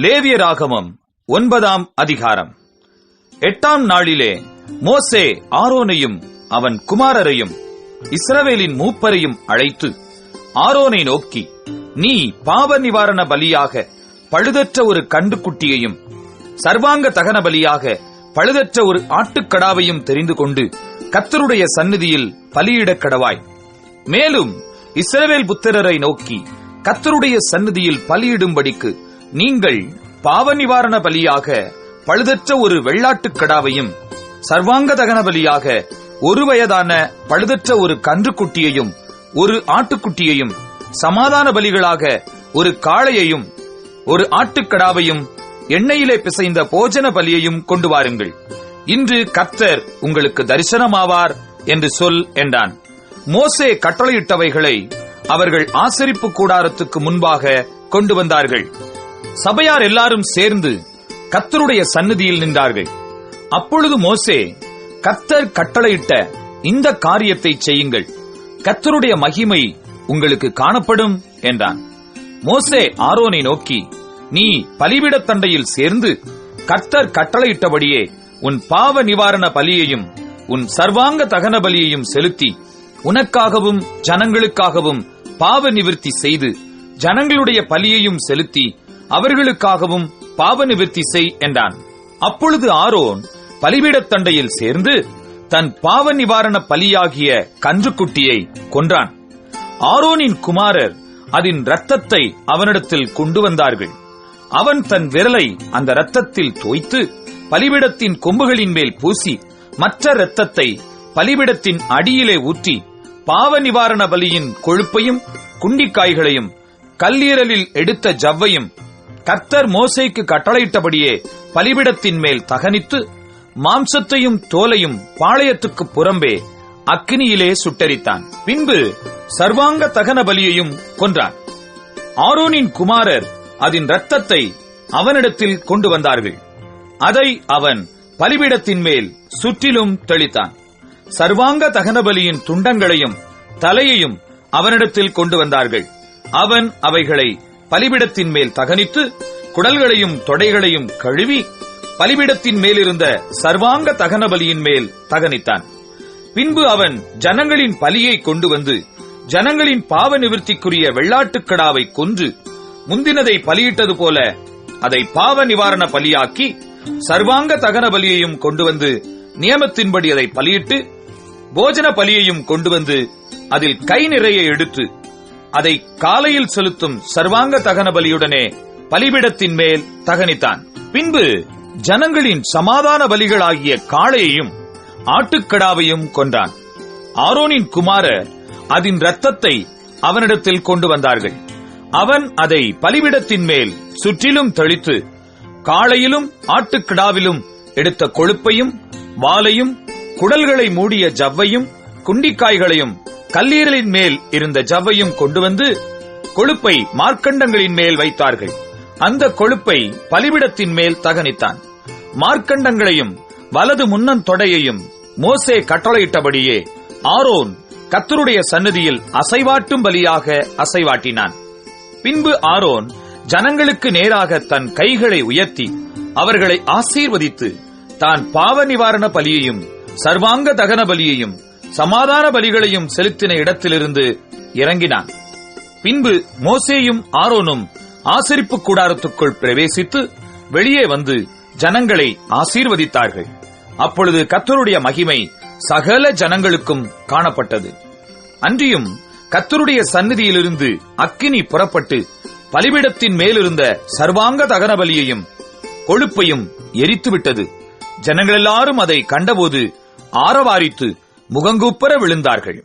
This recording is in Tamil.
லேவியராகமம் 9ஆம் அதிகாரம். 8ஆம் நாளிலே மோசே ஆரோனையும் அவன் குமாரரையும் இஸ்ரவேலின் மூப்பரையும் அழைத்து ஆரோனை நோக்கி, நீ பாவ நிவாரண பலியாக பழுதற்ற ஒரு கன்றுக்குட்டியையும் சர்வாங்க தகன பலியாக பழுதற்ற ஒரு ஆட்டுக்கடாவையும் தெரிந்து கொண்டு கர்த்தருடைய சந்நிதியில் பலியிடக் கடவாய். மேலும் இஸ்ரவேல் புத்திரரை நோக்கி, கர்த்தருடைய சந்நிதியில் பலியிடும்படிக்கு நீங்கள் பாவ நிவாரண பலியாக பழுதற்ற ஒரு வெள்ளாட்டுக்கடாவையும் சர்வாங்க தகன பலியாக ஒரு வயதான பழுதற்ற ஒரு கன்றுக்குட்டியையும் ஒரு ஆட்டுக்குட்டியையும் சமாதான பலிகளாக ஒரு காளையையும் ஒரு ஆட்டுக்கடாவையும் எண்ணெயிலே பிசைந்த போஜன பலியையும் கொண்டு வாருங்கள். இன்று கர்த்தர் உங்களுக்கு தரிசனமாவார் என்று சொல் என்றான். மோசே கட்டளையிட்டவைகளை அவர்கள் ஆசரிப்பு கூடாரத்துக்கு முன்பாக கொண்டு வந்தார்கள். சபையார் எல்லாரும் சேர்ந்து கர்த்தருடைய சந்நிதியில் நின்றார்கள். அப்பொழுது மோசே, கர்த்தர் கட்டளையிட்ட இந்த காரியத்தை செய்யுங்கள், கர்த்தருடைய மகிமை உங்களுக்கு காணப்படும் என்றான். மோசே ஆரோனை நோக்கி, நீ பலிபீடத் தண்டையில் சேர்ந்து கர்த்தர் கட்டளையிட்டபடியே உன் பாவ நிவாரண பலியையும் உன் சர்வாங்க தகன பலியையும் செலுத்தி உனக்காகவும் ஜனங்களுக்காகவும் பாவ நிவிர்த்தி செய்து ஜனங்களுடைய பலியையும் செலுத்தி அவர்களுக்காகவும் பாவ நிவிர்த்தி செய் என்றான். அப்பொழுது ஆரோன் பலிபீடத் தண்டையில் சேர்ந்து தன் பாவ நிவாரண பலியாகிய கன்றுக்குட்டியை கொன்றான். ஆரோனின் குமாரர் அதன் இரத்தத்தை அவனிடத்தில் கொண்டு வந்தார்கள். அவன் தன் விரலை அந்த இரத்தத்தில் தோய்த்து பலிபீடத்தின் கொம்புகளின் மேல் பூசி மற்ற இரத்தத்தை பலிபீடத்தின் அடியிலே ஊற்றி பாவ நிவாரண பலியின் கொழுப்பையும் குண்டிக்காய்களையும் கல்லீரலில் எடுத்த ஜவ்வையும் கர்த்தர் மோசேக்கு கட்டளையிட்டபடியே பலிபீடத்தின் மேல் தகனித்து மாம்சத்தையும் தோலையும் பாளையத்துக்கு புறம்பே அக்கினியிலே சுட்டரித்தான். பின்பு சர்வாங்க தகன பலியையும் கொன்றான். ஆரோனின் குமாரர் அதன் இரத்தத்தை அவனிடத்தில் கொண்டு வந்தார்கள். அதை அவன் பலிபீடத்தின் மேல் சுற்றிலும் தெளித்தான். சர்வாங்க தகன பலியின் துண்டங்களையும் தலையையும் அவனிடத்தில் கொண்டு வந்தார்கள். அவன் அவைகளை பலிபீடத்தின் மேல் தகனித்து குடல்களையும் தொடைகளையும் கழுவி பலிபீடத்தின் மேலிருந்த சர்வாங்க தகன பலியின் மேல் தகனித்தான். பின்பு அவன் ஜனங்களின் பலியை கொண்டு வந்து ஜனங்களின் பாவ நிவிர்த்திக்குரிய வெள்ளாட்டுக்கடாவை கொன்று முந்தினதை பலியிட்டது போல அதை பாவ நிவாரண பலியாக்கி சர்வாங்க தகன பலியையும் கொண்டு வந்து நியமத்தின்படி அதை பலியிட்டு போஜன பலியையும் கொண்டு வந்து அதில் கை நிறைய எடுத்து அதை காலையில் செலுத்தும் சர்வாங்க தகன பலியுடனே பலிபீடத்தின் மேல் தகனித்தான். பின்பு ஜனங்களின் சமாதான பலிகளாகிய காளையையும் ஆட்டுக்கடாவையும் கொன்றான். ஆரோனின் குமாரர் அதன் இரத்தத்தை அவனிடத்தில் கொண்டு வந்தார்கள். அவன் அதை பலிபீடத்தின் மேல் சுற்றிலும் தெளித்து காளையிலும் ஆட்டுக்கடாவிலும் எடுத்த கொழுப்பையும் வாலையும் குடல்களை மூடிய ஜவ்வையும் குண்டிக்காய்களையும் கல்லீரலின் மேல் இருந்த ஜவ்வையும் கொண்டு வந்து கொழுப்பை மார்க்கண்டங்களின் மேல் வைத்தார்கள். அந்த கொழுப்பை பலிபீடத்தின் மேல் தகனித்தான். மார்க்கண்டங்களையும் வலது முன்னந்தொடையையும் மோசே கட்டளையிட்டபடியே ஆரோன் கர்த்தருடைய சந்நிதியில் அசைவாட்டும் பலியாக அசைவாட்டினான். பின்பு ஆரோன் ஜனங்களுக்கு நேராக தன் கைகளை உயர்த்தி அவர்களை ஆசீர்வதித்து தான் பாவ நிவாரண பலியையும் சர்வாங்க தகன பலியையும் சமாதான பலிகளையும் செலுத்தின இடத்திலிருந்து இறங்கினான். பின்பு மோசேயும் ஆரோனும் ஆசரிப்பு கூடாரத்துக்குள் பிரவேசித்து வெளியே வந்து ஜனங்களை ஆசீர்வதித்தார்கள். அப்பொழுது கர்த்தருடைய மகிமை சகல ஜனங்களுக்கும் காணப்பட்டது. அன்றியும் கர்த்தருடைய சந்நிதியிலிருந்து அக்கினி புறப்பட்டு பலிபீடத்தின் மேலிருந்த சர்வாங்க தகன பலியையும் கொழுப்பையும் எரித்துவிட்டது. ஜனங்களெல்லாரும் அதை கண்டபோது ஆரவாரித்து முகங்குப்புற விழுந்தார்கள்.